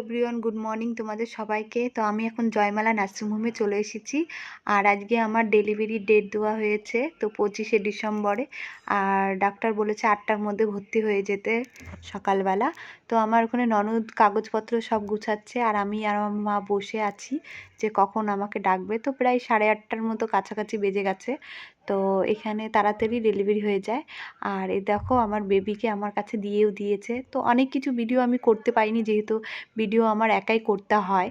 Everyone, good morning তোমাদের সবাইকে। তো আমি এখন জয়মালা নার্সিংহোমে চলে এসেছি। আর আজকে আমার ডেলিভারির ডেট দেওয়া হয়েছে, তো 25শে ডিসেম্বরে। আর ডাক্তার বলেছে 8টার মধ্যে ভর্তি হয়ে যেতে সকালবেলা। তো আমার ওখানে ননদ কাগজপত্র সব গুছাচ্ছে, আর আমি আর আমার মা বসে আছি যে কখন আমাকে ডাকবে। তো প্রায় 8:30টার মতো কাছাকাছি বেজে গেছে। তো এখানে তাড়াতাড়ি ডেলিভারি হয়ে যায়। আর এই দেখো আমার বেবিকে আমার কাছে দিয়েও দিয়েছে। তো অনেক কিছু ভিডিও আমি করতে পারিনি, যেহেতু ভিডিও আমার একাই করতে হয়।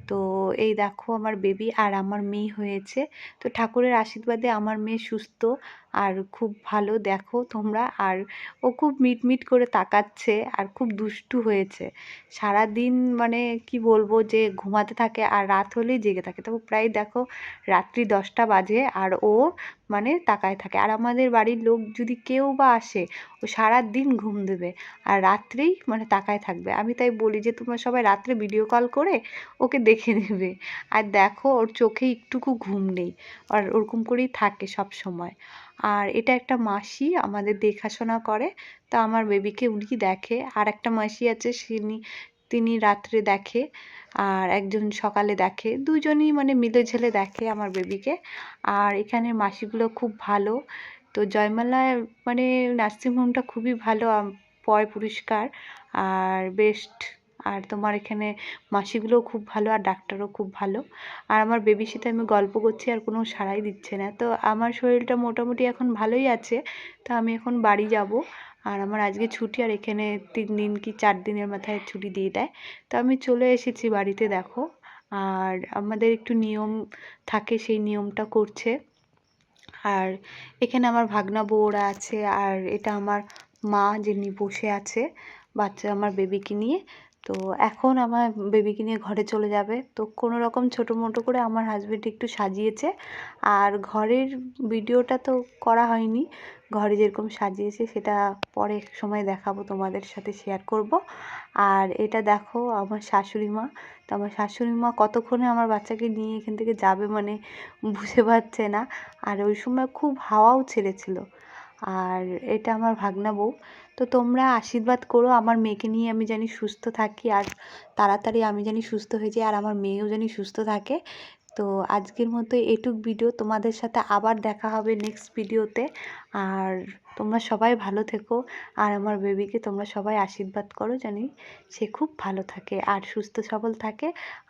তো এই দেখো আমার বেবি আর আমার মেয়ে হয়েছে। তো ঠাকুরের আশীর্বাদে আমার মেয়ে সুস্থ আর খুব ভালো, দেখো তোমরা। আর ও খুব মিটমিট করে তাকাচ্ছে আর খুব দুষ্টু হয়েছে। সারাদিন মানে কি বলবো, যে ঘুমাতে থাকে আর রাত হলেই জেগে থাকে। তো প্রায় দেখো রাত্রি 10টা বাজে আর ও মানে তাকায় থাকে। আর আমাদের বাড়ির লোক যদি কেউ বা আসে, ও সারাদিন ঘুম দেবে আর রাত্রেই মানে তাকায় থাকবে। আমি তাই বলি যে তোমরা সবাই রাত্রে ভিডিও কল করে ওকে দেখে নেবে। আর দেখো ওর চোখে একটুকু ঘুম নেই, আর ওরকম করেই থাকে সব সময়। আর এটা একটা মাসি আমাদের দেখাশোনা করে, তো আমার বেবিকে উনি দেখে। আর একটা মাসি আছে, তিনি রাত্রে দেখে আর একজন সকালে দেখে, দুজনই মানে মিলে ঝেলে দেখে আমার বেবিকে। আর এখানের মাসিগুলো খুব ভালো। তো জয়মালায় মানে নার্সিংহোমটা খুবই ভালো, পয় পরিষ্কার আর বেস্ট। আর তোমার এখানে মাসিগুলোও খুব ভালো আর ডাক্তারও খুব ভালো। আর আমার বেবির সাথে আমি গল্প করছি আর কোনো সাড়াই দিচ্ছে না। তো আমার শরীরটা মোটামুটি এখন ভালোই আছে। তো আমি এখন বাড়ি যাব। আর আমার আজকে ছুটি, আর এখানে 3 দিন কি 4 দিনের মাথায় ছুটি দিয়ে দেয়। তো আমি চলে এসেছি বাড়িতে, দেখো। আর আমাদের একটু নিয়ম থাকে, সেই নিয়মটা করছে। আর এখানে আমার ভাগনা বউরা আছে, আর এটা আমার মা যিনি বসে আছে বাচ্চা আমার বেবিকে নিয়ে। তো এখন আমার বেবিকে নিয়ে ঘরে চলে যাবে। তো কোনো রকম ছোটো মোটো করে আমার হাজব্যান্ড একটু সাজিয়েছে। আর ঘরের ভিডিওটা তো করা হয়নি, ঘরে যেরকম সাজিয়েছে সেটা পরে সময় দেখাবো, তোমাদের সাথে শেয়ার করব। আর এটা দেখো আমার শাশুড়ি মা। তো আমার শাশুড়ি মা কতক্ষণে আমার বাচ্চাকে নিয়ে এখান থেকে যাবে মানে বুঝে পাচ্ছে না। আর ওই সময় খুব হাওয়াও ছেড়েছিল। আর এটা আমার ভাগনা বউ। তো তোমরা আশীর্বাদ করো আমার মেয়েকে নিয়ে আমি জানি সুস্থ থাকি, আর তাড়াতাড়ি আমি জানি সুস্থ হয়ে যাই, আর আমার মেয়েও জানি সুস্থ থাকে। তো আজকের মতো এটুক ভিডিও, তোমাদের সাথে আবার দেখা হবে নেক্সট ভিডিওতে। আর তোমরা সবাই ভালো থেকো, আর আমার বেবিকে তোমরা সবাই আশীর্বাদ করো জানি সে খুব ভালো থাকে আর সুস্থ সবল থাকে,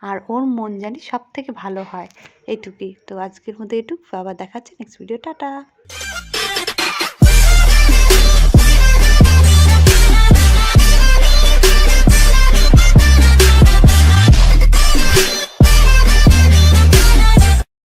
আর ওর মন জানি সব থেকে ভালো হয়। এইটুকুই। তো আজকের মতো এটুক, আবার দেখা হচ্ছে নেক্সট ভিডিও। টাটা।